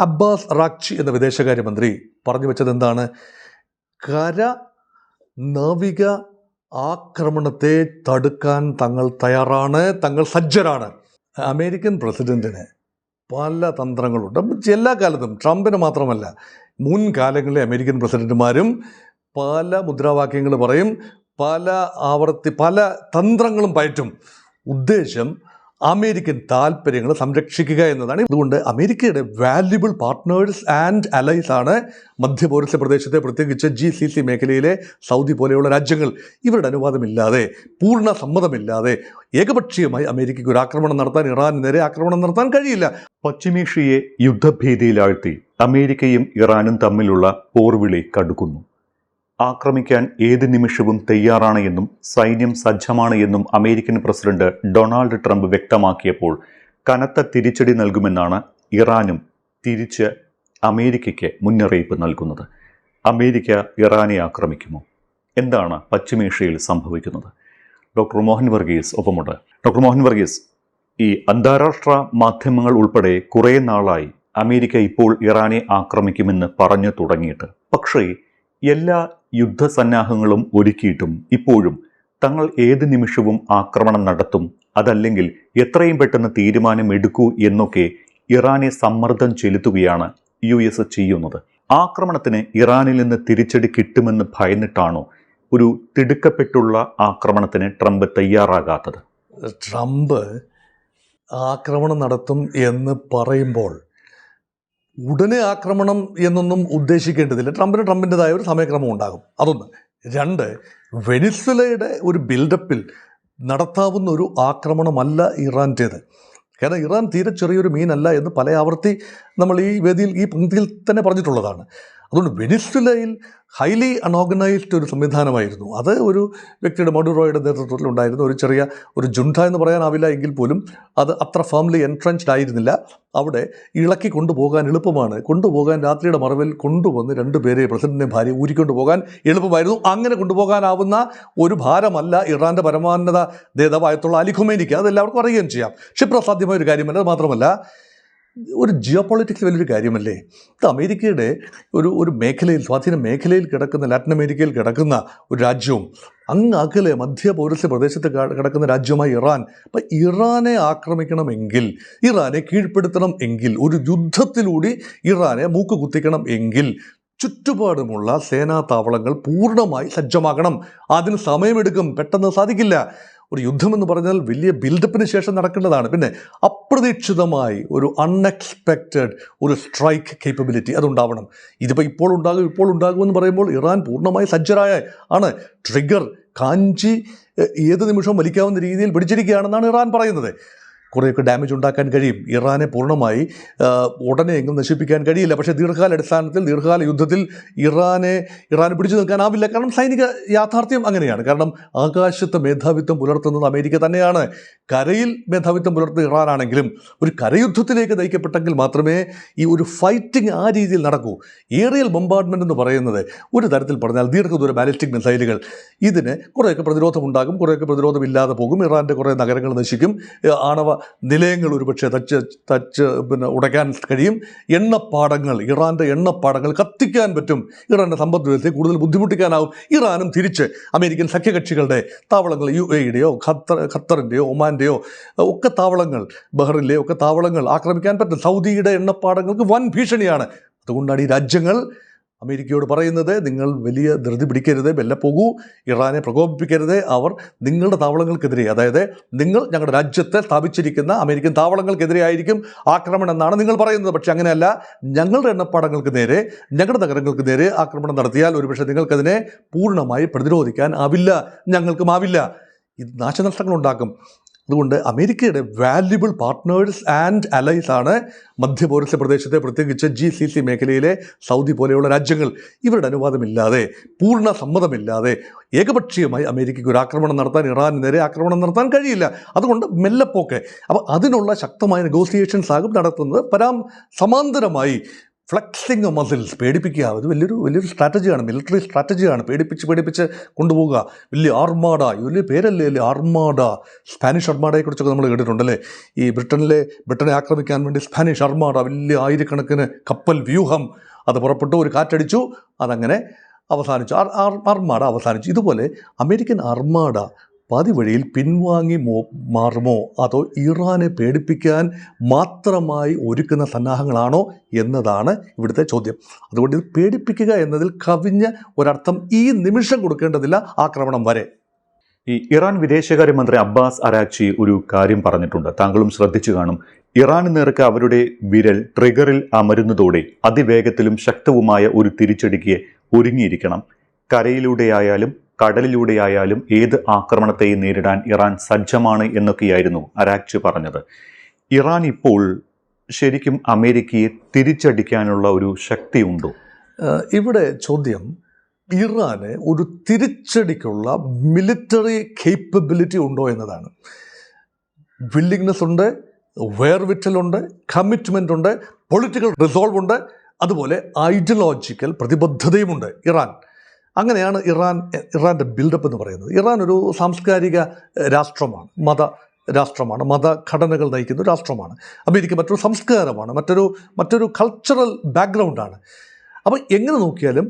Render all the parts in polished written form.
Abbas Araghchi എന്ന വിദേശകാര്യമന്ത്രി പറഞ്ഞു വെച്ചത് എന്താണ്? കര നാവിക ആക്രമണത്തെ തടുക്കാൻ തങ്ങൾ തയ്യാറാണ്, തങ്ങൾ സജ്ജരാണ്. അമേരിക്കൻ പ്രസിഡന്റിന് പല തന്ത്രങ്ങളുണ്ട്. എല്ലാ കാലത്തും, ട്രംപിന് മാത്രമല്ല, മുൻകാലങ്ങളിലെ അമേരിക്കൻ പ്രസിഡന്റുമാരും പല മുദ്രാവാക്യങ്ങൾ പറയും, പല തന്ത്രങ്ങളും പയറ്റും. ഉദ്ദേശം അമേരിക്കൻ താല്പര്യങ്ങൾ സംരക്ഷിക്കുക എന്നതാണ്. അതുകൊണ്ട് അമേരിക്കയുടെ വാല്യുബിൾ പാർട്ട്നേഴ്സ് ആൻഡ് അലൈസ് ആണ് മധ്യപൗരസ്യ പ്രദേശത്തെ, പ്രത്യേകിച്ച് GCC മേഖലയിലെ സൗദി പോലെയുള്ള രാജ്യങ്ങൾ. ഇവരുടെ അനുവാദമില്ലാതെ, പൂർണ്ണ സമ്മതമില്ലാതെ ഏകപക്ഷീയമായി അമേരിക്കയ്ക്ക് ഒരു ആക്രമണം നടത്താൻ, ഇറാന് നേരെ ആക്രമണം നടത്താൻ കഴിയില്ല. പശ്ചിമേഷ്യയെ യുദ്ധഭീതിയിലാഴ്ത്തി അമേരിക്കയും ഇറാനും തമ്മിലുള്ള പോർവിളി കടുക്കുന്നു. ആക്രമിക്കാൻ ഏത് നിമിഷവും തയ്യാറാണ് എന്നും സൈന്യം സജ്ജമാണ് എന്നും അമേരിക്കൻ പ്രസിഡന്റ് ഡൊണാൾഡ് ട്രംപ് വ്യക്തമാക്കിയപ്പോൾ കനത്ത തിരിച്ചടി നൽകുമെന്നാണ് ഇറാനും തിരിച്ച് അമേരിക്കയ്ക്ക് മുന്നറിയിപ്പ് നൽകുന്നത്. അമേരിക്ക ഇറാനെ ആക്രമിക്കുമോ? എന്താണ് പശ്ചിമേഷ്യയിൽ സംഭവിക്കുന്നത്? ഡോക്ടർ മോഹൻ വർഗീസ് ഒപ്പമുണ്ട്. ഡോക്ടർ മോഹൻ വർഗീസ്, ഈ അന്താരാഷ്ട്ര മാധ്യമങ്ങൾ ഉൾപ്പെടെ കുറേ നാളായി അമേരിക്ക ഇപ്പോൾ ഇറാനെ ആക്രമിക്കുമെന്ന് പറഞ്ഞു തുടങ്ങിയിട്ട്, പക്ഷേ എല്ലാ യുദ്ധസന്നാഹങ്ങളും ഒരുക്കിയിട്ടും ഇപ്പോഴും തങ്ങൾ ഏത് നിമിഷവും ആക്രമണം നടത്തും, അതല്ലെങ്കിൽ എത്രയും പെട്ടെന്ന് തീരുമാനമെടുക്കൂ എന്നൊക്കെ ഇറാനെ സമ്മർദ്ദം ചെലുത്തുകയാണ് US ചെയ്യുന്നത്. ആക്രമണത്തിന് ഇറാനിൽ നിന്ന് തിരിച്ചടി കിട്ടുമെന്ന് ഭയന്നിട്ടാണോ ഒരു തിടുക്കപ്പെട്ടുള്ള ആക്രമണത്തിന് ട്രംപ് തയ്യാറാകാത്തത്? ട്രംപ് ആക്രമണം നടത്തും എന്ന് പറയുമ്പോൾ ഉടനെ ആക്രമണം എന്നൊന്നും ഉദ്ദേശിക്കേണ്ടതില്ല. ട്രംപിൻ്റെതായ ഒരു സമയക്രമം ഉണ്ടാകും. അതൊന്ന്. രണ്ട്, വെനിസ്വലയുടെ ഒരു ബിൽഡപ്പിൽ നടത്താവുന്ന ഒരു ആക്രമണമല്ല ഇറാൻ്റേത്. കാരണം ഇറാൻ തീരെ ചെറിയൊരു മീനല്ല എന്ന് പല ആവർത്തി നമ്മൾ ഈ വേദിയിൽ, ഈ പങ്ക്തിയിൽ തന്നെ പറഞ്ഞിട്ടുള്ളതാണ്. അതുകൊണ്ട് വെനിസ്വലയിൽ ഹൈലി അൺഓർഗനൈസ്ഡ് ഒരു സംവിധാനമായിരുന്നു. അത് ഒരു വ്യക്തിയുടെ, മഡുറോയുടെ നേതൃത്വത്തിൽ ഉണ്ടായിരുന്ന ഒരു ചെറിയ ഒരു ജുണ്ട എന്ന് പറയാനാവില്ല എങ്കിൽ പോലും അത് അത്ര ഫേംലി എൻട്രൻച്ച്ഡ് ആയിരുന്നില്ല. അവിടെ ഇളക്കി കൊണ്ടുപോകാൻ എളുപ്പമാണ്. കൊണ്ടുപോകാൻ രാത്രിയുടെ മറവിൽ കൊണ്ടുവന്ന് 2 പേരെ, പ്രസിഡന്റിനെ ഭാര്യ, ഊരിക്കൊണ്ടു പോകാൻ എളുപ്പമായിരുന്നു. അങ്ങനെ കൊണ്ടുപോകാനാവുന്ന ഒരു ഭാരമല്ല ഇറാൻ്റെ പരമോന്നത നേതാവായിട്ടുള്ള അലി ഖുമൈനിക്ക്. അതെല്ലാവർക്കും അറിയുകയും ചെയ്യാം. ക്ഷിപ്രസാധ്യമായ ഒരു കാര്യമല്ല. അത് മാത്രമല്ല, ഒരു ജിയോ പൊളിറ്റിക്സ് വലിയൊരു കാര്യമല്ലേ. ഇത് അമേരിക്കയുടെ ഒരു മേഖലയിൽ, സ്വാധീന മേഖലയിൽ കിടക്കുന്ന, ലാറ്റിൻ അമേരിക്കയിൽ കിടക്കുന്ന ഒരു രാജ്യവും അങ്ങ് അകലെ മധ്യപൗരസ്യ പ്രദേശത്ത് കിടക്കുന്ന രാജ്യമായി ഇറാൻ. അപ്പം ഇറാനെ ആക്രമിക്കണമെങ്കിൽ, ഇറാനെ കീഴ്പ്പെടുത്തണം എങ്കിൽ, ഒരു യുദ്ധത്തിലൂടെ ഇറാനെ മൂക്ക് കുത്തിക്കണം എങ്കിൽ ചുറ്റുപാടുമുള്ള സേനാ താവളങ്ങൾ പൂർണ്ണമായി സജ്ജമാകണം. അതിന് സമയമെടുക്കും, പെട്ടെന്ന് സാധിക്കില്ല. ഒരു യുദ്ധമെന്ന് പറഞ്ഞാൽ വലിയ ബിൽഡപ്പിന് ശേഷം നടക്കേണ്ടതാണ്. പിന്നെ അപ്രതീക്ഷിതമായി ഒരു അൺഎക്സ്പെക്റ്റഡ് ഒരു സ്ട്രൈക്ക് കേപ്പബിലിറ്റി അതുണ്ടാവണം. ഇതിപ്പോൾ ഇപ്പോൾ ഉണ്ടാകുമെന്ന് പറയുമ്പോൾ ഇറാൻ പൂർണ്ണമായി സജ്ജരായ ആണ്. ട്രിഗർ കാഞ്ചി ഏത് നിമിഷവും വലിക്കാവുന്ന രീതിയിൽ പിടിച്ചിരിക്കുകയാണെന്നാണ് ഇറാൻ പറയുന്നത്. കുറേയൊക്കെ ഡാമേജ് ഉണ്ടാക്കാൻ കഴിയും. ഇറാനെ പൂർണ്ണമായി ഉടനെ എങ്ങും നശിപ്പിക്കാൻ കഴിയില്ല. പക്ഷേ ദീർഘകാല യുദ്ധത്തിൽ ഇറാനെ പിടിച്ചു നിൽക്കാനാവില്ല. കാരണം സൈനിക യാഥാർത്ഥ്യം അങ്ങനെയാണ്. കാരണം ആകാശത്ത് മേധാവിത്വം പുലർത്തുന്നത് അമേരിക്ക തന്നെയാണ്. കരയിൽ മേധാവിത്വം പുലർത്തുന്ന ഇറാനാണെങ്കിലും ഒരു കരയുദ്ധത്തിലേക്ക് നയിക്കപ്പെട്ടെങ്കിൽ മാത്രമേ ഈ ഒരു ഫൈറ്റിംഗ് ആ രീതിയിൽ നടക്കൂ. ഏറിയൽ ബൊമ്പാർഡ്മെൻറ്റ് എന്ന് പറയുന്നത് ഒരു തരത്തിൽ പറഞ്ഞാൽ ദീർഘദൂര ബാലിസ്റ്റിക് മിസൈലുകൾ. ഇതിന് കുറേയൊക്കെ പ്രതിരോധം ഉണ്ടാകും, കുറേയൊക്കെ പ്രതിരോധമില്ലാതെ പോകും. ഇറാൻ്റെ കുറേ നഗരങ്ങൾ നശിക്കും. ആണവ നിലയങ്ങൾ ഒരുപക്ഷെ തച്ച് ഉടയ്ക്കാൻ കഴിയും. എണ്ണപ്പാടങ്ങൾ, ഇറാൻ്റെ എണ്ണപ്പാടങ്ങൾ കത്തിക്കാൻ പറ്റും. ഇറാൻ്റെ സമ്പദ് വ്യവസ്ഥയെ കൂടുതൽ ബുദ്ധിമുട്ടിക്കാനാവും. ഇറാനും തിരിച്ച് അമേരിക്കൻ സഖ്യകക്ഷികളുടെ താവളങ്ങൾ, UAEയുടെയോ ഖത്തറിൻ്റെയോ ഒമാൻ്റെയോ ഒക്കെ താവളങ്ങൾ, ബഹ്റിനിലെ ഒക്കെ താവളങ്ങൾ ആക്രമിക്കാൻ പറ്റും. സൗദിയുടെ എണ്ണപ്പാടങ്ങൾക്ക് വൻ ഭീഷണിയാണ്. അതുകൊണ്ടാണ് ഈ രാജ്യങ്ങൾ അമേരിക്കയോട് പറയുന്നത്, നിങ്ങൾ വലിയ ധൃതി പിടിക്കരുത്, മെല്ലെ പോകൂ, ഇറാനെ പ്രകോപിപ്പിക്കരുത്. അവർ നിങ്ങളുടെ താവളങ്ങൾക്കെതിരെ, അതായത് നിങ്ങൾ ഞങ്ങളുടെ രാജ്യത്തെ സ്ഥാപിച്ചിരിക്കുന്ന അമേരിക്കൻ താവളങ്ങൾക്കെതിരെ ആയിരിക്കും ആക്രമണം എന്നാണ് നിങ്ങൾ പറയുന്നത്. പക്ഷേ അങ്ങനെയല്ല. ഞങ്ങളുടെ എണ്ണപ്പാടങ്ങൾക്ക് നേരെ, ഞങ്ങളുടെ നഗരങ്ങൾക്ക് നേരെ ആക്രമണം നടത്തിയാൽ ഒരുപക്ഷെ നിങ്ങൾക്കതിനെ പൂർണ്ണമായി പ്രതിരോധിക്കാൻ ആവില്ല, ഞങ്ങൾക്കും ആവില്ല. ഇത് നാശനഷ്ടങ്ങളുണ്ടാക്കും. അതുകൊണ്ട് അമേരിക്കയുടെ വാല്യുബിൾ പാർട്ട്നേഴ്സ് ആൻഡ് അലൈസ് ആണ് മധ്യപൗരസ്യ പ്രദേശത്തെ, പ്രത്യേകിച്ച് GCC മേഖലയിലെ സൗദി പോലെയുള്ള രാജ്യങ്ങൾ. ഇവരുടെ അനുവാദമില്ലാതെ, പൂർണ്ണ സമ്മതമില്ലാതെ ഏകപക്ഷീയമായി അമേരിക്കയ്ക്ക് ഒരു ആക്രമണം നടത്താൻ, ഇറാന് നേരെ ആക്രമണം നടത്താൻ കഴിയില്ല. അതുകൊണ്ട് മെല്ലെപ്പോക്കെ. അപ്പോൾ അതിനുള്ള ശക്തമായ നെഗോസിയേഷൻസ് ആകും നടത്തുന്നത്. സമാന്തരമായി ഫ്ലെക്സിങ് മസിൽസ്, പേടിപ്പിക്കുക. അത് വലിയൊരു സ്ട്രാറ്റജിയാണ്, മിലിറ്ററി സ്ട്രാറ്റജിയാണ്. പേടിപ്പിച്ച് കൊണ്ടുപോവുക. വലിയ ആർമാഡ, വലിയ പേരല്ലേ അല്ലേ ആർമാഡ. സ്പാനിഷ് ആർമാഡയെക്കുറിച്ചൊക്കെ നമ്മൾ കേട്ടിട്ടുണ്ടല്ലേ. ഈ ബ്രിട്ടനെ ആക്രമിക്കാൻ വേണ്ടി സ്പാനിഷ് ആർമാഡ, വലിയ ആയിരക്കണക്കിന് കപ്പൽ വ്യൂഹം, അത് പുറപ്പെട്ടു, ഒരു കാറ്റടിച്ചു, അതങ്ങനെ അവസാനിച്ചു. ആർമാഡ അവസാനിച്ചു. ഇതുപോലെ അമേരിക്കൻ ആർമാഡ പാതി വഴിയിൽ പിൻവാങ്ങി മാറുമോ, അതോ ഇറാനെ പേടിപ്പിക്കാൻ മാത്രമായി ഒരുക്കുന്ന സന്നാഹങ്ങളാണോ എന്നതാണ് ഇവിടുത്തെ ചോദ്യം. അതുകൊണ്ട് ഇത് പേടിപ്പിക്കുക എന്നതിൽ കവിഞ്ഞ ഒരർത്ഥം ഈ നിമിഷം കൊടുക്കേണ്ടതില്ല, ആക്രമണം വരെ. ഈ ഇറാൻ വിദേശകാര്യമന്ത്രി അബ്ബാസ് അരാക്ചി ഒരു കാര്യം പറഞ്ഞിട്ടുണ്ട്, താങ്കളും ശ്രദ്ധിച്ചു കാണും. ഇറാന് നേർക്ക് അവരുടെ വിരൽ ട്രിഗറിൽ അമരുന്നതോടെ അതിവേഗത്തിലും ശക്തവുമായ ഒരു തിരിച്ചടിക്ക് ഒരുങ്ങിയിരിക്കണം. കരയിലൂടെയായാലും കടലിലൂടെയായാലും ഏത് ആക്രമണത്തെയും നേരിടാൻ ഇറാൻ സജ്ജമാണ് എന്നൊക്കെയായിരുന്നു അരാക്ചി പറഞ്ഞത്. ഇറാൻ ഇപ്പോൾ ശരിക്കും അമേരിക്കയെ തിരിച്ചടിക്കാനുള്ള ഒരു ശക്തിയുണ്ടോ? ഇവിടെ ചോദ്യം ഇറാന് ഒരു തിരിച്ചടിക്കുള്ള മിലിറ്ററി കേപ്പബിലിറ്റി ഉണ്ടോ എന്നതാണ്. വില്ലിങ്നെസ് ഉണ്ട്, വേർവിറ്റലുണ്ട്, കമ്മിറ്റ്മെൻ്റ് ഉണ്ട്, പൊളിറ്റിക്കൽ റിസോൾവ് ഉണ്ട്, അതുപോലെ ഐഡിയോളജിക്കൽ പ്രതിബദ്ധതയുമുണ്ട് ഇറാൻ. അങ്ങനെയാണ് ഇറാൻ്റെ ബിൽഡപ്പ് എന്ന് പറയുന്നത്. ഇറാൻ ഒരു സാംസ്കാരിക രാഷ്ട്രമാണ്, രാഷ്ട്രമാണ്, മതഘടനകൾ നയിക്കുന്ന ഒരു രാഷ്ട്രമാണ്. അമേരിക്ക മറ്റൊരു സംസ്കാരമാണ്, മറ്റൊരു കൾച്ചറൽ ബാക്ക്ഗ്രൗണ്ടാണ്. അപ്പോൾ എങ്ങനെ നോക്കിയാലും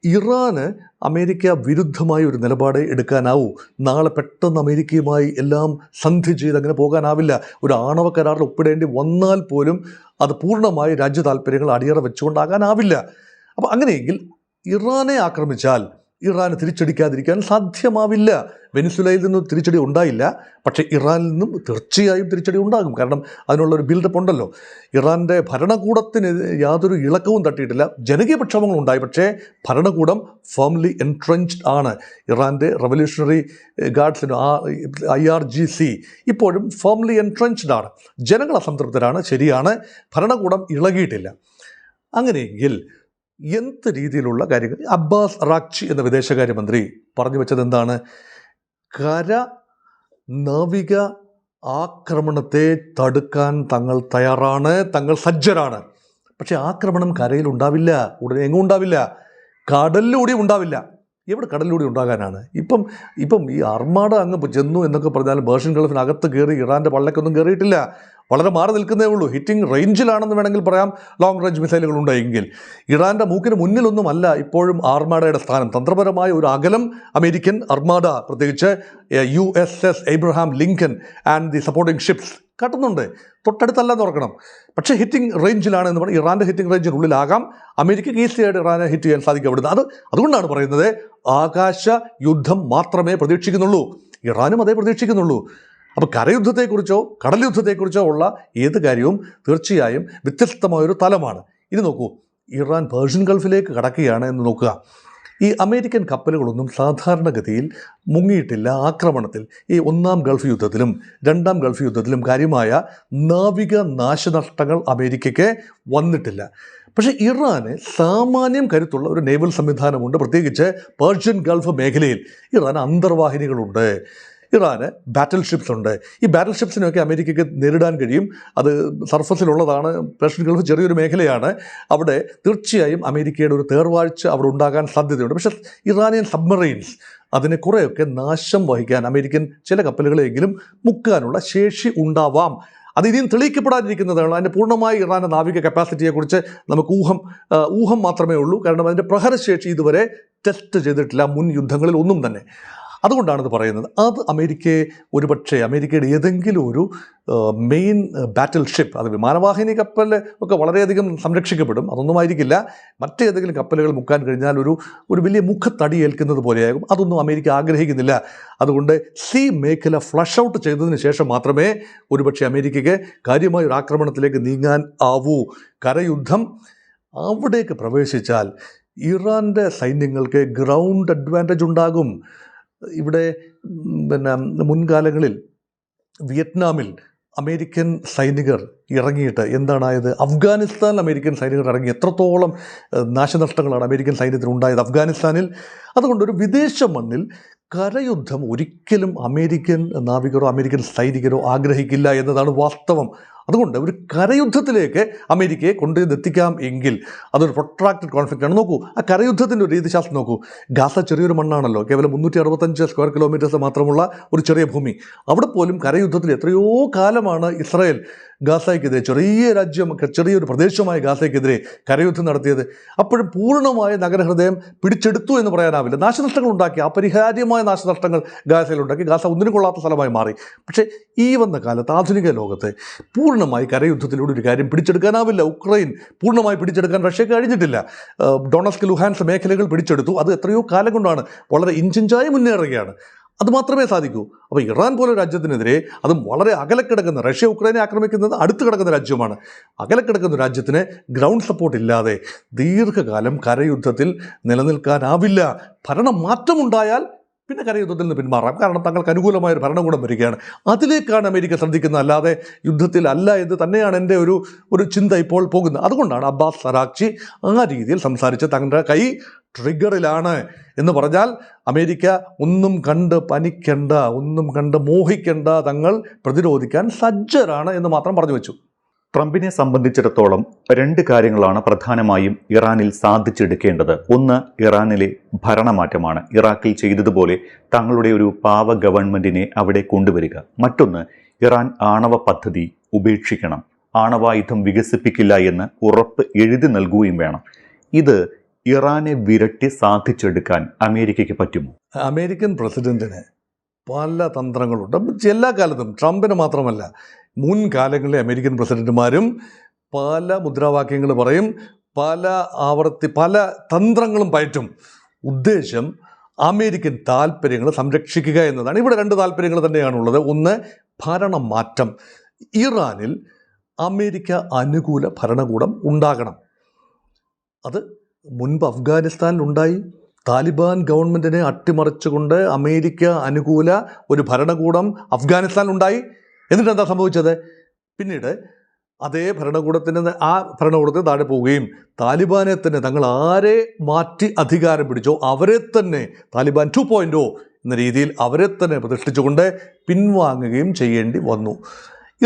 ഇറാന് അമേരിക്ക വിരുദ്ധമായ ഒരു നിലപാട് എടുക്കാനാവൂ. നാളെ പെട്ടെന്ന് അമേരിക്കയുമായി എല്ലാം സന്ധി ചെയ്ത് അങ്ങനെ പോകാനാവില്ല. ഒരു ആണവ കരാറിൽ ഒപ്പിടേണ്ടി വന്നാൽ പോലും അത് പൂർണ്ണമായി രാജ്യ താല്പര്യങ്ങൾ അടിയറ വെച്ചുകൊണ്ടാകാനാവില്ല. അപ്പോൾ അങ്ങനെയെങ്കിൽ ഇറാനെ ആക്രമിച്ചാൽ ഇറാന് തിരിച്ചടിക്കാതിരിക്കാൻ സാധ്യമാവില്ല. വെനിസ്വലയിൽ നിന്നും തിരിച്ചടി ഉണ്ടായില്ല, പക്ഷേ ഇറാനിൽ നിന്നും തീർച്ചയായും തിരിച്ചടി ഉണ്ടാകും. കാരണം അതിനുള്ളൊരു ബിൽഡപ്പ് ഉണ്ടല്ലോ. ഇറാൻ്റെ ഭരണകൂടത്തിന് യാതൊരു ഇളക്കവും തട്ടിയിട്ടില്ല. ജനകീയ പ്രക്ഷോഭങ്ങളുണ്ടായി, പക്ഷേ ഭരണകൂടം ഫേംലി എൻട്രഞ്ച്ഡ് ആണ്. ഇറാൻ്റെ റവല്യൂഷണറി ഗാർഡ്സിന് IRGC ഇപ്പോഴും ഫേംലി എൻട്രഞ്ച്ഡ് ആണ്. ജനങ്ങൾ അസംതൃപ്തരാണ്, ശരിയാണ്, ഭരണകൂടം ഇളകിയിട്ടില്ല. അങ്ങനെയെങ്കിൽ എന്ത് രീതിയിലുള്ള കാര്യങ്ങൾ അബ്ബാസ് അറാക്ചി എന്ന വിദേശകാര്യമന്ത്രി പറഞ്ഞു വെച്ചത് എന്താണ്? കര നാവിക ആക്രമണത്തെ തടുക്കാൻ തങ്ങൾ തയ്യാറാണ്, തങ്ങൾ സജ്ജരാണ്. പക്ഷേ ആക്രമണം കരയിൽ ഉണ്ടാവില്ല, ഉടനെ എങ്ങും ഉണ്ടാവില്ല, കടലിലൂടെ ഉണ്ടാവില്ല. എവിടെ കടലിലൂടെ ഉണ്ടാകാനാണ്? ഇപ്പം ഈ ആർമാഡ അങ്ങ് ചെന്നു എന്നൊക്കെ പറഞ്ഞാലും പേർഷ്യൻ ഗൾഫിനകത്ത് കയറി ഇറാൻ്റെ പള്ളക്കൊന്നും കയറിയിട്ടില്ല. വളരെ മാറി നിൽക്കുന്നേ ഉള്ളൂ. ഹിറ്റിംഗ് റേഞ്ചിലാണെന്ന് വേണമെങ്കിൽ പറയാം. ലോങ് റേഞ്ച് മിസൈലുകൾ ഉണ്ടായെങ്കിൽ ഇറാൻ്റെ മൂക്കിന് മുന്നിലൊന്നുമല്ല ഇപ്പോഴും ആർമാഡയുടെ സ്ഥാനം. തന്ത്രപരമായ ഒരു അകലം അമേരിക്കൻ ആർമാഡ, പ്രത്യേകിച്ച് USS Abraham Lincoln and the supporting ships കാട്ടുന്നുണ്ട്. തൊട്ടടുത്തല്ലെന്ന് ഓർക്കണം. പക്ഷേ ഹിറ്റിംഗ് റേഞ്ചിലാണ് എന്ന് പറഞ്ഞാൽ ഇറാൻ്റെ ഹിറ്റിംഗ് റേഞ്ചിനുള്ളിലാകാം അമേരിക്കയ്ക്ക് ഈസിയായിട്ട് ഇറാനെ ഹിറ്റ് ചെയ്യാൻ സാധിക്കപ്പെടുന്നത്. അതുകൊണ്ടാണ് പറയുന്നത് ആകാശ യുദ്ധം മാത്രമേ പ്രതീക്ഷിക്കുന്നുള്ളൂ, ഇറാനും അതേ പ്രതീക്ഷിക്കുന്നുള്ളൂ. അപ്പോൾ കരയുദ്ധത്തെക്കുറിച്ചോ കടൽ യുദ്ധത്തെക്കുറിച്ചോ ഉള്ള ഏത് കാര്യവും തീർച്ചയായും വ്യത്യസ്തമായൊരു തലമാണ്. ഇനി നോക്കൂ, ഇറാൻ പേർഷ്യൻ ഗൾഫിലേക്ക് കടക്കുകയാണ് എന്ന് നോക്കുക. ഈ അമേരിക്കൻ കപ്പലുകളൊന്നും സാധാരണഗതിയിൽ മുങ്ങിയിട്ടില്ല ആക്രമണത്തിൽ. ഈ ഒന്നാം ഗൾഫ് യുദ്ധത്തിലും രണ്ടാം ഗൾഫ് യുദ്ധത്തിലും കാര്യമായ നാവിക നാശനഷ്ടങ്ങൾ അമേരിക്കയ്ക്ക് വന്നിട്ടില്ല. പക്ഷേ ഇറാന് സാമാന്യം കരുത്തുള്ള ഒരു നേവൽ സംവിധാനമുണ്ട്. പ്രത്യേകിച്ച് പേർഷ്യൻ ഗൾഫ് മേഖലയിൽ ഇറാന് അന്തർവാഹിനികളുണ്ട്, ഇറാന് ബാറ്റിൽ ഷിപ്സ് ഉണ്ട്. ഈ ബാറ്റിൽ ഷിപ്സിനൊക്കെ അമേരിക്കയ്ക്ക് നേരിടാൻ കഴിയും. അത് സർഫസിലുള്ളതാണ്. പേർഷ്യൻ ഗൾഫ് ചെറിയൊരു മേഖലയാണ്. അവിടെ തീർച്ചയായും അമേരിക്കയുടെ ഒരു തേർവാഴ്ച അവിടെ ഉണ്ടാകാൻ സാധ്യതയുണ്ട്. പക്ഷേ ഇറാനിയൻ സബ്മറൈൻസ് അതിനെ കുറേയൊക്കെ നാശം വഹിക്കാൻ അമേരിക്കൻ ചില കപ്പലുകളെങ്കിലും മുക്കാനുള്ള ശേഷി ഉണ്ടാവാം. അത് ഇനിയും തെളിയിക്കപ്പെടാതിരിക്കുന്നതാണ്. അതിൻ്റെ പൂർണ്ണമായി ഇറാൻ്റെ നാവിക കപ്പാസിറ്റിയെക്കുറിച്ച് നമുക്ക് ഊഹം മാത്രമേ ഉള്ളൂ. കാരണം അതിൻ്റെ പ്രഹരശേഷി ഇതുവരെ ടെസ്റ്റ് ചെയ്തിട്ടില്ല മുൻ യുദ്ധങ്ങളിൽ ഒന്നും തന്നെ. അതുകൊണ്ടാണിത് പറയുന്നത്. അത് അമേരിക്കയുടെ ഏതെങ്കിലും ഒരു മെയിൻ ബാറ്റിൽ ഷിപ്പ്, അത് വിമാനവാഹിനി കപ്പൽ ഒക്കെ വളരെയധികം സംരക്ഷിക്കപ്പെടും, അതൊന്നും ആയിരിക്കില്ല. മറ്റേതെങ്കിലും കപ്പലുകൾ മുക്കാൻ കഴിഞ്ഞാൽ ഒരു വലിയ മുഖത്തടി ഏൽക്കുന്നത് പോലെയാകും. അതൊന്നും അമേരിക്ക ആഗ്രഹിക്കുന്നില്ല. അതുകൊണ്ട് സീ മേഖല ഫ്ലഷ് ഔട്ട് ചെയ്തതിന് ശേഷം മാത്രമേ ഒരുപക്ഷെ അമേരിക്കയ്ക്ക് കാര്യമായ ഒരു ആക്രമണത്തിലേക്ക് നീങ്ങാൻ ആവൂ. കരയുദ്ധം അവിടേക്ക് പ്രവേശിച്ചാൽ ഇറാൻ്റെ സൈന്യങ്ങൾക്ക് ഗ്രൗണ്ട് അഡ്വാൻറ്റേജ് ഉണ്ടാകും. ഇവിടെ മുൻകാലങ്ങളിൽ വിയറ്റ്നാമിൽ അമേരിക്കൻ സൈനികർ ഇറങ്ങിയിട്ട് എന്താണായത്? അഫ്ഗാനിസ്ഥാനിൽ അമേരിക്കൻ സൈനികർ ഇറങ്ങി എത്രത്തോളം നാശനഷ്ടങ്ങളാണ് അമേരിക്കൻ സൈന്യത്തിന് ഉണ്ടായത് അഫ്ഗാനിസ്ഥാനിൽ. അതുകൊണ്ടൊരു വിദേശ മണ്ണിൽ കരയുദ്ധം ഒരിക്കലും അമേരിക്കൻ നാവികരോ അമേരിക്കൻ സൈനികരോ ആഗ്രഹിക്കില്ല എന്നതാണ് വാസ്തവം. അതുകൊണ്ട് ഒരു കരയുദ്ധത്തിലേക്ക് അമേരിക്കയെ കൊണ്ടെത്തിക്കാം എങ്കിൽ അതൊരു പ്രൊട്രാക്റ്റഡ് കോൺഫ്ലിക്റ്റ് ആണ്. നോക്കൂ, ആ കരയുദ്ധത്തിൻ്റെ ഒരു രീതിശാസ്ത്രം നോക്കൂ. ഗാസ ചെറിയൊരു മണ്ണാണല്ലോ, കേവലം 365 സ്ക്വയർ കിലോമീറ്റേഴ്സ് മാത്രമുള്ള ഒരു ചെറിയ ഭൂമി. അവിടെ പോലും കരയുദ്ധത്തിൽ എത്രയോ കാലമാണ് ഇസ്രായേൽ ഗാസയ്ക്കെതിരെ, ചെറിയൊരു പ്രദേശമായ ഗാസയ്ക്കെതിരെ കരയുദ്ധം നടത്തിയത്. അപ്പോഴും പൂർണ്ണമായ നഗരഹൃദയം പിടിച്ചെടുത്തു എന്ന് പറയാനാവില്ല. നാശനഷ്ടങ്ങൾ ഉണ്ടാക്കി, അപരിഹാര്യമായ നാശനഷ്ടങ്ങൾ ഗാസയിലുണ്ടാക്കി. ഗാസ ഒന്നിനും കൊള്ളാത്ത സ്ഥലമായി മാറി. പക്ഷേ ഈ വന്ന കാലത്ത് ആധുനിക ലോകത്ത് പൂർണ്ണമായി കരയുദ്ധത്തിലൂടെ ഒരു കാര്യം പിടിച്ചെടുക്കാനാവില്ല. ഉക്രൈൻ പൂർണ്ണമായി പിടിച്ചെടുക്കാൻ റഷ്യക്ക് കഴിഞ്ഞിട്ടില്ല. ഡൊണസ്ക്, ലുഹാൻസ് മേഖലകൾ പിടിച്ചെടുത്തു. അത് എത്രയോ കാലം കൊണ്ടാണ്, വളരെ ഇഞ്ചിഞ്ചായി മുന്നേറുകയാണ്. അതുമാത്രമേ സാധിക്കൂ. അപ്പോൾ ഇറാൻ പോലെ രാജ്യത്തിനെതിരെ, അതും വളരെ അകലക്കിടക്കുന്ന, റഷ്യ ഉക്രൈനെ ആക്രമിക്കുന്നത് അടുത്ത് കിടക്കുന്ന രാജ്യമാണ്, അകലക്കിടക്കുന്ന രാജ്യത്തിന് ഗ്രൗണ്ട് സപ്പോർട്ട് ഇല്ലാതെ ദീർഘകാലം കരയുദ്ധത്തിൽ നിലനിൽക്കാനാവില്ല. ഭരണമാറ്റമുണ്ടായാൽ പിന്നെ കരയുദ്ധത്തിൽ നിന്ന് പിന്മാറാം. കാരണം തങ്ങൾക്ക് അനുകൂലമായൊരു ഭരണകൂടം വരികയാണ്. അതിലേക്കാണ് അമേരിക്ക ശ്രദ്ധിക്കുന്നത്, അല്ലാതെ യുദ്ധത്തിൽ അല്ല എന്ന് തന്നെയാണ് എൻ്റെ ഒരു ചിന്ത ഇപ്പോൾ പോകുന്നത്. അതുകൊണ്ടാണ് അബ്ബാസ് അറാഗ്ചി ആ രീതിയിൽ സംസാരിച്ച് തങ്ങളുടെ കൈ ട്രിഗറിലാണ് എന്ന് പറഞ്ഞാൽ അമേരിക്ക ഒന്നും കണ്ട് പനിക്കണ്ട, ഒന്നും കണ്ട് മോഹിക്കണ്ട, തങ്ങൾ പ്രതിരോധിക്കാൻ സജ്ജരാണ് എന്ന് മാത്രം പറഞ്ഞു വെച്ചു. ട്രംപിനെ സംബന്ധിച്ചിടത്തോളം 2 കാര്യങ്ങളാണ് പ്രധാനമായും ഇറാനിൽ സാധിച്ചെടുക്കേണ്ടത്. ഒന്ന്, ഇറാനിലെ ഭരണമാറ്റമാണ്. ഇറാഖിൽ ചെയ്തതുപോലെ തങ്ങളുടെ ഒരു പാവ ഗവൺമെൻറ്റിനെ അവിടെ കൊണ്ടുവരിക. മറ്റൊന്ന്, ഇറാൻ ആണവ പദ്ധതി ഉപേക്ഷിക്കണം, ആണവായുധം വികസിപ്പിക്കില്ല എന്ന് ഉറപ്പ് എഴുതി നൽകുകയും വേണം. ഇത് ഇറാനെ വിരട്ടി സാധിച്ചെടുക്കാൻ അമേരിക്കയ്ക്ക് പറ്റുമോ? അമേരിക്കൻ പ്രസിഡന്റിന് പല തന്ത്രങ്ങളുണ്ട്. എല്ലാ കാലത്തും, ട്രംപിന് മാത്രമല്ല, മുൻകാലങ്ങളിലെ അമേരിക്കൻ പ്രസിഡന്റുമാരും പല മുദ്രാവാക്യങ്ങൾ പറയും, പല തന്ത്രങ്ങളും പയറ്റും. ഉദ്ദേശം അമേരിക്കൻ താല്പര്യങ്ങൾ സംരക്ഷിക്കുക എന്നതാണ്. ഇവിടെ 2 താല്പര്യങ്ങൾ തന്നെയാണുള്ളത്. ഒന്ന്, ഭരണമാറ്റം. ഇറാനിൽ അമേരിക്ക അനുകൂല ഭരണകൂടം ഉണ്ടാകണം. അത് മുൻപ് അഫ്ഗാനിസ്ഥാനിലുണ്ടായി. താലിബാൻ ഗവൺമെൻറ്റിനെ അട്ടിമറിച്ചുകൊണ്ട് അമേരിക്ക അനുകൂല ഒരു ഭരണകൂടം അഫ്ഗാനിസ്ഥാനിലുണ്ടായി. എന്നിട്ട് എന്താ സംഭവിച്ചത്? പിന്നീട് അതേ ഭരണകൂടത്തിന് താഴെ പോവുകയും താലിബാനെ തന്നെ തങ്ങൾ ആരെ മാറ്റി അധികാരം പിടിച്ചോ അവരെ തന്നെ, താലിബാൻ 2.0 എന്ന രീതിയിൽ അവരെ തന്നെ പ്രതിഷ്ഠിച്ചുകൊണ്ട് പിൻവാങ്ങുകയും ചെയ്യേണ്ടി വന്നു.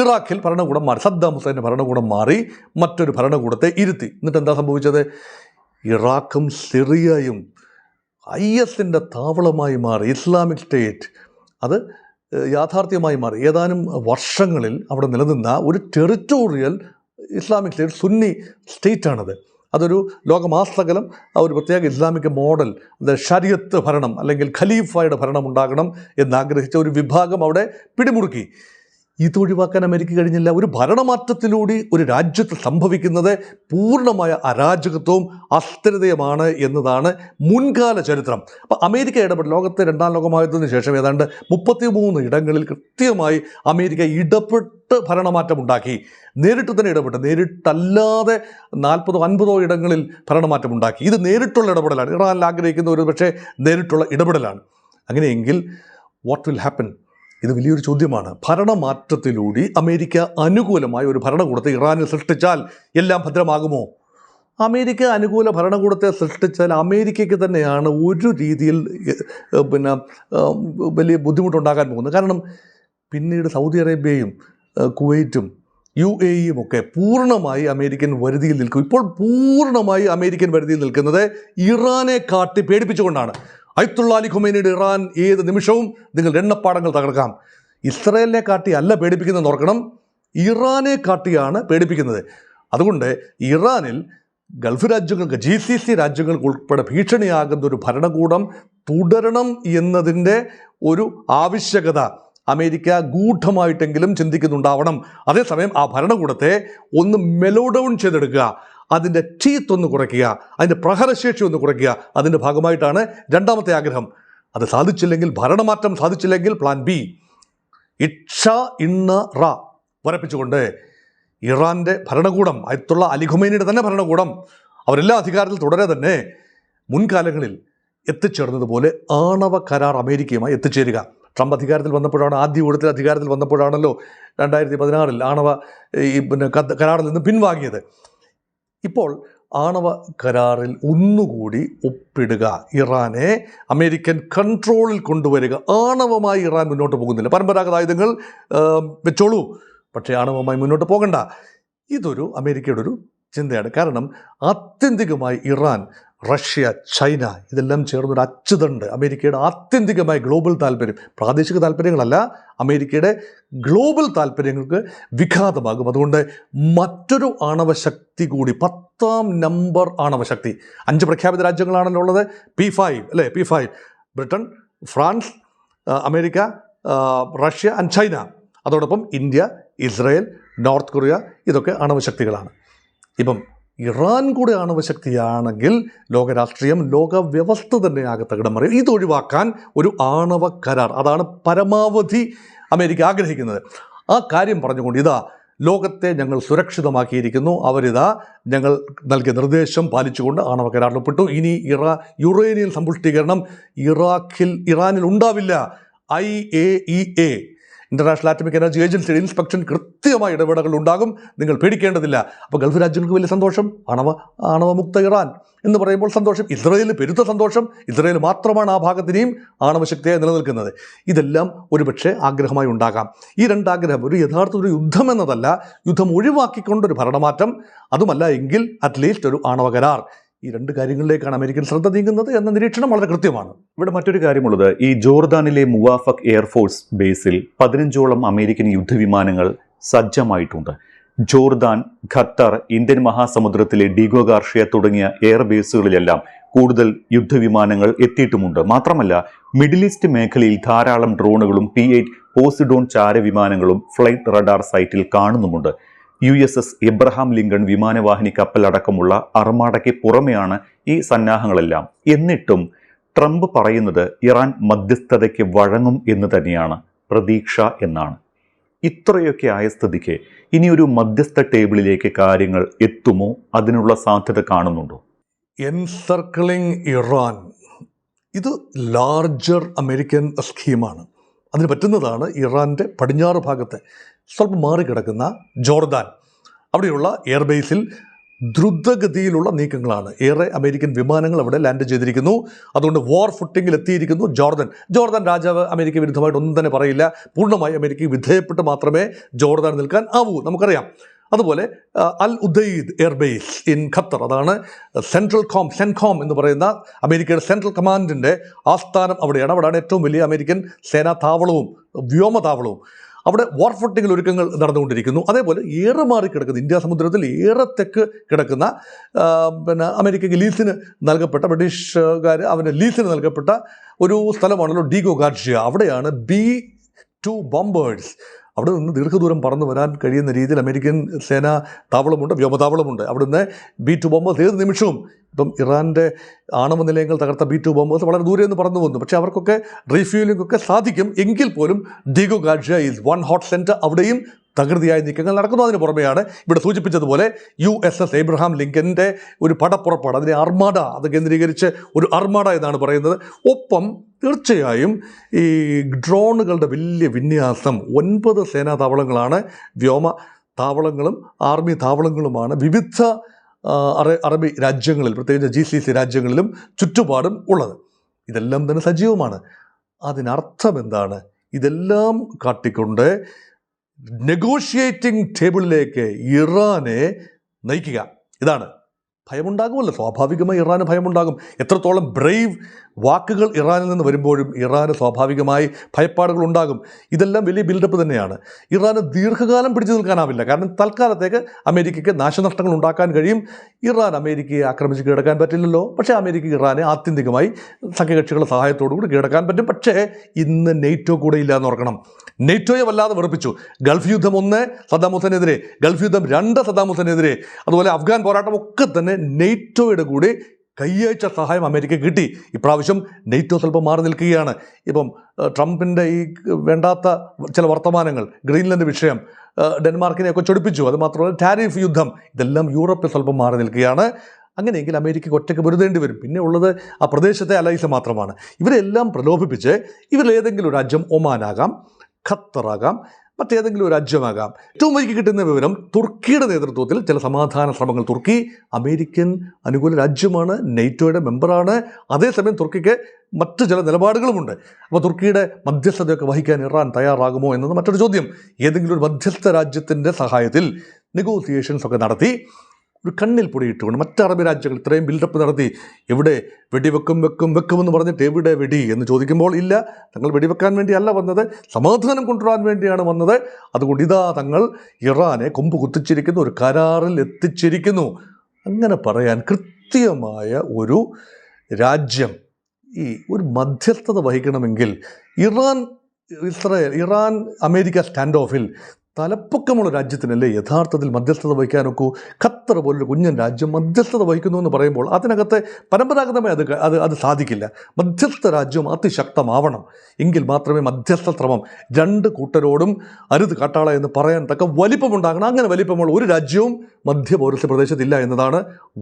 ഇറാഖിൽ ഭരണകൂടം മാറി, സദ്ദാം ഹുസൈൻ്റെ ഭരണകൂടം മാറി, മറ്റൊരു ഭരണകൂടത്തെ ഇരുത്തി. എന്നിട്ട് എന്താ സംഭവിച്ചത്? ഇറാഖും സിറിയയും IS-ൻ്റെ താവളമായി മാറി. ഇസ്ലാമിക് സ്റ്റേറ്റ് അത് യാഥാർത്ഥ്യമായി മാറി. ഏതാനും വർഷങ്ങളിൽ അവിടെ നിലനിന്ന ഒരു ടെറിറ്റോറിയൽ ഇസ്ലാമിക് സ്റ്റേറ്റ്, സുന്നി സ്റ്റേറ്റാണത്. അതൊരു ലോകമാസകലം ഒരു പ്രത്യേക ഇസ്ലാമിക് മോഡൽ, ശരിയത്ത് ഭരണം അല്ലെങ്കിൽ ഖലീഫയുടെ ഭരണം ഉണ്ടാകണം എന്നാഗ്രഹിച്ച ഒരു വിഭാഗം അവിടെ പിടിമുറുക്കി. ഇതൊഴിവാക്കാൻ അമേരിക്ക കഴിഞ്ഞില്ല. ഒരു ഭരണമാറ്റത്തിലൂടെ ഒരു രാജ്യത്ത് സംഭവിക്കുന്നത് പൂർണ്ണമായ അരാജകത്വവും അസ്ഥിരതയുമാണ് എന്നതാണ് മുൻകാല ചരിത്രം. അപ്പോൾ അമേരിക്ക ഇടപെട്ട് ലോകത്തെ 2ാം ലോകമഹായുദ്ധത്തിന് ശേഷം ഏതാണ്ട് 33 ഇടങ്ങളിൽ കൃത്യമായി അമേരിക്ക ഇടപെട്ട് ഭരണമാറ്റം ഉണ്ടാക്കി. നേരിട്ട് തന്നെ ഇടപെട്ട്, നേരിട്ടല്ലാതെ 40-50 ഇടങ്ങളിൽ ഭരണമാറ്റം ഉണ്ടാക്കി. ഇത് നേരിട്ടുള്ള ഇടപെടലാണ്. ഇറാനിൽ ആഗ്രഹിക്കുന്ന ഒരു പക്ഷേ നേരിട്ടുള്ള ഇടപെടലാണ്. അങ്ങനെയെങ്കിൽ വാട്ട് വിൽ ഹാപ്പൻ? ഇത് വലിയൊരു ചോദ്യമാണ്. ഭരണമാറ്റത്തിലൂടെ അമേരിക്ക അനുകൂലമായ ഒരു ഭരണകൂടത്തെ ഇറാനിൽ സൃഷ്ടിച്ചാൽ എല്ലാം ഭദ്രമാകുമോ? അമേരിക്ക അനുകൂല ഭരണകൂടത്തെ സൃഷ്ടിച്ചാൽ അമേരിക്കയ്ക്ക് തന്നെയാണ് ഒരു രീതിയിൽ വലിയ ബുദ്ധിമുട്ടുണ്ടാകാൻ പോകുന്നത്. കാരണം പിന്നീട് സൗദി അറേബ്യയും കുവൈറ്റും UAE ഒക്കെ പൂർണ്ണമായി അമേരിക്കൻ വരുതിയിൽ നിൽക്കും. ഇപ്പോൾ പൂർണ്ണമായി അമേരിക്കൻ വരുതിയിൽ നിൽക്കുന്നത് ഇറാനെ കാട്ടി പേടിപ്പിച്ചുകൊണ്ടാണ്. അയത്തുള്ള അലി ഖുമൈനിയുടെ ഇറാൻ ഏത് നിമിഷവും നിങ്ങൾ എണ്ണപ്പാടങ്ങൾ തകർക്കാം. ഇസ്രായേലിനെ കാട്ടി അല്ല പേടിപ്പിക്കുന്നത് ഓർക്കണം, ഇറാനെ കാട്ടിയാണ് പേടിപ്പിക്കുന്നത്. അതുകൊണ്ട് ഇറാനിൽ ഗൾഫ് രാജ്യങ്ങൾക്ക്, GCC രാജ്യങ്ങൾക്ക് ഉൾപ്പെടെ ഭീഷണിയാകുന്ന ഒരു ഭരണകൂടം തുടരണം എന്നതിൻ്റെ ഒരു ആവശ്യകത അമേരിക്ക ഗൂഢമായിട്ടെങ്കിലും ചിന്തിക്കുന്നുണ്ടാവണം. അതേസമയം ആ ഭരണകൂടത്തെ ഒന്ന് മെലോ ഡൗൺ ചെയ്തെടുക്കുക, അതിൻ്റെ ടീത്ത് ഒന്ന് കുറയ്ക്കുക, അതിൻ്റെ പ്രഹരശേഷി ഒന്ന് കുറയ്ക്കുക. അതിൻ്റെ ഭാഗമായിട്ടാണ് 2ാമത്തെ ആഗ്രഹം. അത് സാധിച്ചില്ലെങ്കിൽ, ഭരണമാറ്റം സാധിച്ചില്ലെങ്കിൽ പ്ലാൻ B, ഇക്ഷ ഇണ്ണ റ വരപ്പിച്ചുകൊണ്ട് ഇറാൻ്റെ ഭരണകൂടം, അയത്തുള്ള അലി ഖുമൈനിയുടെ തന്നെ ഭരണകൂടം, അവരെല്ലാ അധികാരത്തിൽ തുടരെ തന്നെ മുൻകാലങ്ങളിൽ എത്തിച്ചേർന്നതുപോലെ ആണവ കരാർ അമേരിക്കയുമായി എത്തിച്ചേരുക. ട്രംപ് അധികാരത്തിൽ വന്നപ്പോഴാണ്, ആദ്യ ഊഴത്തിൽ അധികാരത്തിൽ വന്നപ്പോഴാണല്ലോ 2016 ആണവ കരാറിൽ നിന്ന് പിൻവാങ്ങിയത്. ഇപ്പോൾ ആണവ കരാറിൽ ഒന്നുകൂടി ഒപ്പിടുക, ഇറാനെ അമേരിക്കൻ കൺട്രോളിൽ കൊണ്ടുവരിക. ആണവമായി ഇറാൻ മുന്നോട്ട് പോകുന്നില്ല. പരമ്പരാഗത ആയുധങ്ങൾ വെച്ചോളൂ, പക്ഷേ ആണവമായി മുന്നോട്ട് പോകണ്ട. ഇതൊരു അമേരിക്കയുടെ ഒരു ചിന്തയാണ്. കാരണം ആത്യന്തികമായി ഇറാൻ, റഷ്യ, ചൈന ഇതെല്ലാം ചേർന്നൊരു അച്ചുതണ്ട് അമേരിക്കയുടെ ആത്യന്തികമായ ഗ്ലോബൽ താല്പര്യം, പ്രാദേശിക താല്പര്യങ്ങളല്ല, അമേരിക്കയുടെ ഗ്ലോബൽ താല്പര്യങ്ങൾക്ക് വിഘാതമാകും. അതുകൊണ്ട് മറ്റൊരു ആണവശക്തി കൂടി, 10ാം നമ്പർ ആണവശക്തി, 5 പ്രഖ്യാപിത രാജ്യങ്ങളാണല്ലോ ഉള്ളത്. P5 അല്ലേ, P5 Britain, France, America, Russia and China. അതോടൊപ്പം ഇന്ത്യ, ഇസ്രായേൽ, നോർത്ത് കൊറിയ, ഇതൊക്കെ ആണവശക്തികളാണ്. ഇപ്പം ഇറാൻ കൂടെ ആണവശക്തിയാണെങ്കിൽ ലോകരാഷ്ട്രീയം, ലോക വ്യവസ്ഥ തന്നെ ആകെ തകിടം മറിയും. ഇതൊഴിവാക്കാൻ ഒരു ആണവ കരാർ, അതാണ് പരമാവധി അമേരിക്ക ആഗ്രഹിക്കുന്നത്. ആ കാര്യം പറഞ്ഞുകൊണ്ട് ഇതാ ലോകത്തെ ഞങ്ങൾ സുരക്ഷിതമാക്കിയിരിക്കുന്നു, അവരിതാ ഞങ്ങൾ നൽകിയ നിർദ്ദേശം പാലിച്ചുകൊണ്ട് ആണവ കരാറിൽ ഒപ്പിട്ടു. ഇനി യുറേനിയം സമ്പുഷ്ടീകരണം ഇറാനിൽ ഉണ്ടാവില്ല. IAEA, ഇൻ്റർനാഷണൽ ആറ്റമിക് എനർജി ഏജൻസിയുടെ ഇൻസ്പെക്ഷൻ കൃത്യമായ ഇടപെടലുകൾ ഉണ്ടാകും, നിങ്ങൾ പേടിക്കേണ്ടതില്ല. അപ്പോൾ ഗൾഫ് രാജ്യങ്ങൾക്ക് വലിയ സന്തോഷം, ആണവമുക്ത ഇറാൻ എന്ന് പറയുമ്പോൾ സന്തോഷം. ഇസ്രായേലിന് പെരുത്ത സന്തോഷം, ഇസ്രായേൽ മാത്രമാണ് ആ ഭാഗത്തിനെയും ആണവശക്തിയായി നിലനിൽക്കുന്നത്. ഇതെല്ലാം ഒരുപക്ഷെ ആഗ്രഹമായി ഉണ്ടാകാം. ഈ രണ്ടാഗ്രഹം ഒരു യഥാർത്ഥ ഒരു യുദ്ധം എന്നതല്ല, യുദ്ധം ഒഴിവാക്കിക്കൊണ്ടൊരു ഭരണമാറ്റം, അതുമല്ല എങ്കിൽ അറ്റ്ലീസ്റ്റ് ഒരു ആണവ കരാർ. ഈ 2 കാര്യങ്ങളിലേക്കാണ് അമേരിക്കൻ ശ്രദ്ധ നീങ്ങുന്നത് എന്ന നിരീക്ഷണം വളരെ കൃത്യമാണ്. ഇവിടെ മറ്റൊരു കാര്യമുള്ളത്, ഈ ജോർദാനിലെ മുവാഫക് എയർഫോഴ്സ് ബേസിൽ 15ഓളം അമേരിക്കൻ യുദ്ധവിമാനങ്ങൾ സജ്ജമായിട്ടുണ്ട്. ജോർദാൻ, ഖത്തർ, ഇന്ത്യൻ മഹാസമുദ്രത്തിലെ ഡീഗോ ഗാർഷ്യ തുടങ്ങിയ എയർ ബേസുകളിലെല്ലാം കൂടുതൽ യുദ്ധവിമാനങ്ങൾ എത്തിയിട്ടുമുണ്ട്. മാത്രമല്ല, മിഡിൽ ഈസ്റ്റ് മേഖലയിൽ ധാരാളം ഡ്രോണുകളും P-8 പോസിഡോൺ ചാരവിമാനങ്ങളും ഫ്ലൈറ്റ് റഡാർ സൈറ്റിൽ കാണുന്നുമുണ്ട്. USS എബ്രഹാം ലിങ്കൺ വിമാനവാഹിനി കപ്പൽ അടക്കമുള്ള അർമാഡയ്ക്ക് പുറമെയാണ് ഈ സന്നാഹങ്ങളെല്ലാം. എന്നിട്ടും ട്രംപ് പറയുന്നത് ഇറാൻ മധ്യസ്ഥതയ്ക്ക് വഴങ്ങും എന്ന് തന്നെയാണ് പ്രതീക്ഷ എന്നാണ്. ഇത്രയൊക്കെ ആയ സ്ഥിതിക്ക് ഇനിയൊരു മധ്യസ്ഥ ടേബിളിലേക്ക് കാര്യങ്ങൾ എത്തുമോ? അതിനുള്ള സാധ്യത കാണുന്നുണ്ടോ? എൻസർക്കിളിംഗ് ഇറാൻ, ഇത് ലാർജർ അമേരിക്കൻ സ്കീമാണ്. അതിന് പറ്റുന്നതാണ് ഇറാൻ്റെ പടിഞ്ഞാറ് ഭാഗത്തെ സ്വല്പം മാറിക്കിടക്കുന്ന ജോർദാൻ. അവിടെയുള്ള എയർബേസിൽ ദ്രുതഗതിയിലുള്ള നീക്കങ്ങളാണ്. ഏറെ അമേരിക്കൻ വിമാനങ്ങൾ അവിടെ ലാൻഡ് ചെയ്തിരിക്കുന്നു. അതുകൊണ്ട് വാർ ഫുട്ടിങ്ങിൽ എത്തിയിരിക്കുന്നു ജോർദാൻ രാജാവ് അമേരിക്ക വിരുദ്ധമായിട്ട് ഒന്നും തന്നെ പറയില്ല. പൂർണ്ണമായി അമേരിക്കയ്ക്ക് വിധേയപ്പെട്ട് മാത്രമേ ജോർദാൻ നിൽക്കാൻ ആവൂ, നമുക്കറിയാം. അതുപോലെ അൽ ഉദയ്ദ് എയർബേസ് ഇൻ ഖത്തർ, അതാണ് സെൻകോം എന്ന് പറയുന്ന അമേരിക്കയുടെ സെൻട്രൽ കമാൻഡിൻ്റെ ആസ്ഥാനം അവിടെയാണ്. അവിടെയാണ് ഏറ്റവും വലിയ അമേരിക്കൻ സേനാ താവളവും വ്യോമതാവളവും. അവിടെ വാർ ഫുട്ടിങ്ങിൽ ഒരുക്കങ്ങൾ നടന്നുകൊണ്ടിരിക്കുന്നു. അതേപോലെ ഏറെ മാറിക്കിടക്കുന്ന ഇന്ത്യ സമുദ്രത്തിൽ ഏറെ തെക്ക് കിടക്കുന്ന അമേരിക്കയ്ക്ക് ലീസിന് നൽകപ്പെട്ട, ബ്രിട്ടീഷുകാർ അവന് ലീസിന് നൽകപ്പെട്ട ഒരു സ്ഥലമാണല്ലോ ഡീഗോ ഗാർഷ്യ. അവിടെയാണ് B-2 ബോംബേഴ്സ്. അവിടെ നിന്ന് ദീർഘദൂരം പറന്നു വരാൻ കഴിയുന്ന രീതിയിൽ അമേരിക്കൻ സേനാ താവളമുണ്ട്, വ്യോമതാവളമുണ്ട്. അവിടുന്ന് B-2 ബോംബേഴ്സ് ഏത് നിമിഷവും, ഇപ്പം ഇറാൻ്റെ ആണവ നിലയങ്ങൾ തകർത്ത B-2 ബോംബേഴ്സ് വളരെ ദൂരെ നിന്ന് പറന്നു വന്നു. പക്ഷേ അവർക്കൊക്കെ റീഫ്യൂലിംഗ് ഒക്കെ സാധിക്കും. എങ്കിൽ പോലും Diego Garcia is one hot centre. അവിടെയും തകൃതിയായ നീക്കങ്ങൾ നടക്കുന്നു. അതിന് പുറമെയാണ് ഇവിടെ സൂചിപ്പിച്ചതുപോലെ USS എബ്രഹാം ലിങ്കൻ്റെ ഒരു പടപ്പുറപ്പാട്, അതിനെ അർമാഡ, അത് കേന്ദ്രീകരിച്ച് ഒരു അർമാഡ എന്നാണ് പറയുന്നത്. ഒപ്പം തീർച്ചയായും ഈ ഡ്രോണുകളുടെ വലിയ വിന്യാസം, 9 സേനാ താവളങ്ങളാണ്, വ്യോമ താവളങ്ങളും ആർമി താവളങ്ങളുമാണ് വിവിധ അറബി രാജ്യങ്ങളിൽ, പ്രത്യേകിച്ച് GCC രാജ്യങ്ങളിലും ചുറ്റുപാടും ഉള്ളത്. ഇതെല്ലാം തന്നെ സജീവമാണ്. അതിനർത്ഥം എന്താണ്? ഇതെല്ലാം കാട്ടിക്കൊണ്ട് നെഗോഷിയേറ്റിംഗ് ടേബിളിലേക്ക് ഇറാനെ നയിക്കുക. ഇതാണ്. ഭയമുണ്ടാകുമല്ലോ, സ്വാഭാവികമായി ഇറാന് ഭയമുണ്ടാകും. എത്രത്തോളം ബ്രേവ് വാക്കുകൾ ഇറാനിൽ നിന്ന് വരുമ്പോഴും ഇറാന് സ്വാഭാവികമായി ഭയപ്പാടുകൾ ഉണ്ടാകും. ഇതെല്ലാം വലിയ ബിൽഡപ്പ് തന്നെയാണ്. ഇറാന് ദീർഘകാലം പിടിച്ചു നിൽക്കാനാവില്ല. കാരണം തൽക്കാലത്തേക്ക് അമേരിക്കയ്ക്ക് നാശനഷ്ടങ്ങൾ ഉണ്ടാക്കാൻ കഴിയും. ഇറാൻ അമേരിക്കയെ ആക്രമിച്ച് കീഴടക്കാൻ പറ്റില്ലല്ലോ. പക്ഷേ അമേരിക്ക ഇറാനെ ആത്യന്തികമായി സഖ്യകക്ഷികളുടെ സഹായത്തോടുകൂടി കീഴടക്കാൻ പറ്റും. പക്ഷേ ഇന്ന് നെയ്റ്റോ കൂടെ ഇല്ല എന്ന് ഓർക്കണം. നെയ്റ്റോയെ വല്ലാതെ വെറുപ്പിച്ചു. ഗൾഫ് യുദ്ധം 1 സദ്ദാം ഹുസൈനെതിരെ, ഗൾഫ് യുദ്ധം 2 സദ്ദാം ഹുസൈനെതിരെ, അതുപോലെ അഫ്ഗാൻ പോരാട്ടം ഒക്കെ തന്നെ നെയ്റ്റോയുടെ കൂടെ കയ്യയച്ച സഹായം അമേരിക്ക കിട്ടി. ഇപ്രാവശ്യം നെയ്റ്റോ സ്വല്പം മാറി നിൽക്കുകയാണ്. ഇപ്പം ട്രംപിൻ്റെ ഈ വേണ്ടാത്ത ചില വർത്തമാനങ്ങൾ, ഗ്രീൻലൻഡ് വിഷയം, ഡെൻമാർക്കിനെയൊക്കെ ചൊടിപ്പിച്ചു. അതുമാത്രമല്ല ടാരിഫ് യുദ്ധം, ഇതെല്ലാം യൂറോപ്പിൽ സ്വല്പം മാറി നിൽക്കുകയാണ്. അങ്ങനെയെങ്കിൽ അമേരിക്കയ്ക്ക് ഒറ്റയ്ക്ക് പൊരുതേണ്ടി വരും. പിന്നെ ഉള്ളത് ആ പ്രദേശത്തെ അലൈസ് മാത്രമാണ്. ഇവരെല്ലാം പ്രലോഭിപ്പിച്ച് ഇവരിലേതെങ്കിലും ഒരു രാജ്യം, ഒമാനാകാം, ഖത്തറാകാം, മറ്റേതെങ്കിലും ഒരു രാജ്യമാകാം. ഏറ്റവും വൈകി കിട്ടുന്ന വിവരം തുർക്കിയുടെ നേതൃത്വത്തിൽ ചില സമാധാന ശ്രമങ്ങൾ. തുർക്കി അമേരിക്കൻ അനുകൂല രാജ്യമാണ്, നെയ്റ്റോയുടെ മെമ്പറാണ്. അതേസമയം തുർക്കിക്ക് മറ്റു ചില നിലപാടുകളുമുണ്ട്. അപ്പോൾ തുർക്കിയുടെ മധ്യസ്ഥതയൊക്കെ വഹിക്കാൻ ഇറാൻ തയ്യാറാകുമോ എന്നത് മറ്റൊരു ചോദ്യം. ഏതെങ്കിലും ഒരു മധ്യസ്ഥ രാജ്യത്തിൻ്റെ സഹായത്തിൽ നെഗോസിയേഷൻസ് ഒക്കെ നടത്തി ഒരു കണ്ണിൽ പൊടിയിട്ടുകൊണ്ട് മറ്റ് അറബ് രാജ്യങ്ങൾ ഇത്രയും ബിൽഡപ്പ് നടത്തി എവിടെ വെക്കുമെന്ന് പറഞ്ഞിട്ട് എവിടെ വെടി എന്ന് ചോദിക്കുമ്പോൾ ഇല്ല, തങ്ങൾ വെടിവെക്കാൻ വേണ്ടിയല്ല വന്നത്, സമാധാനം കൊണ്ടുവരാൻ വേണ്ടിയാണ് വന്നത്. അതുകൊണ്ട് ഇതാ തങ്ങൾ ഇറാനെ കൊമ്പ് കുത്തിച്ചിരിക്കുന്നു, ഒരു കരാറിൽ എത്തിച്ചിരിക്കുന്നു. അങ്ങനെ പറയാൻ കൃത്യമായ ഒരു രാജ്യം ഈ ഒരു മധ്യസ്ഥത വഹിക്കണമെങ്കിൽ ഇറാൻ അമേരിക്ക സ്റ്റാൻഡ് ഓഫിൽ തലപ്പൊക്കമുള്ള രാജ്യത്തിനല്ലേ യഥാർത്ഥത്തിൽ മധ്യസ്ഥത വഹിക്കാനൊക്കെ. ഖത്തർ പോലൊരു കുഞ്ഞൻ രാജ്യം മധ്യസ്ഥത വഹിക്കുന്നു എന്ന് പറയുമ്പോൾ അതിനകത്ത് പരമ്പരാഗതമായി അത് സാധിക്കില്ല. മധ്യസ്ഥ രാജ്യം അതിശക്തമാവണം. എങ്കിൽ മാത്രമേ മധ്യസ്ഥ ശ്രമം രണ്ട് കൂട്ടരോടും അരുത് കാട്ടാള എന്ന് പറയാൻ തക്ക വലിപ്പമുണ്ടാകണം. അങ്ങനെ വലിപ്പമുള്ള ഒരു രാജ്യവും മധ്യപൗരസ്ത്യ പ്രദേശത്തില്ല എന്നതാണ്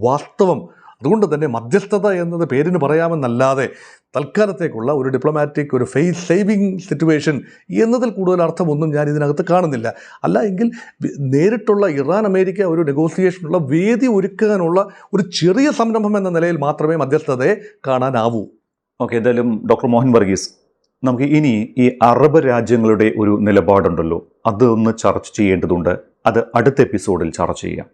വാസ്തവം. അതുകൊണ്ട് തന്നെ മധ്യസ്ഥത എന്നത് പേരിന് പറയാമെന്നല്ലാതെ തൽക്കാലത്തേക്കുള്ള ഒരു ഡിപ്ലോമാറ്റിക്, ഒരു ഫേസ് സേവിങ് സിറ്റുവേഷൻ എന്നതിൽ കൂടുതൽ അർത്ഥമൊന്നും ഞാൻ ഇതിനകത്ത് കാണുന്നില്ല. അല്ല എങ്കിൽ നേരിട്ടുള്ള ഇറാൻ അമേരിക്ക ഒരു നെഗോസിയേഷനുള്ള വേദി ഒരുക്കാനുള്ള ഒരു ചെറിയ സംരംഭം എന്ന നിലയിൽ മാത്രമേ മധ്യസ്ഥതയെ കാണാനാവൂ. ഓക്കെ, എന്തായാലും ഡോക്ടർ മോഹൻ വർഗീസ്, നമുക്ക് ഇനി ഈ അറബ് രാജ്യങ്ങളുടെ ഒരു നിലപാടുണ്ടല്ലോ, അതൊന്ന് ചർച്ച ചെയ്യേണ്ടതുണ്ട്. അത് അടുത്ത എപ്പിസോഡിൽ ചർച്ച ചെയ്യാം.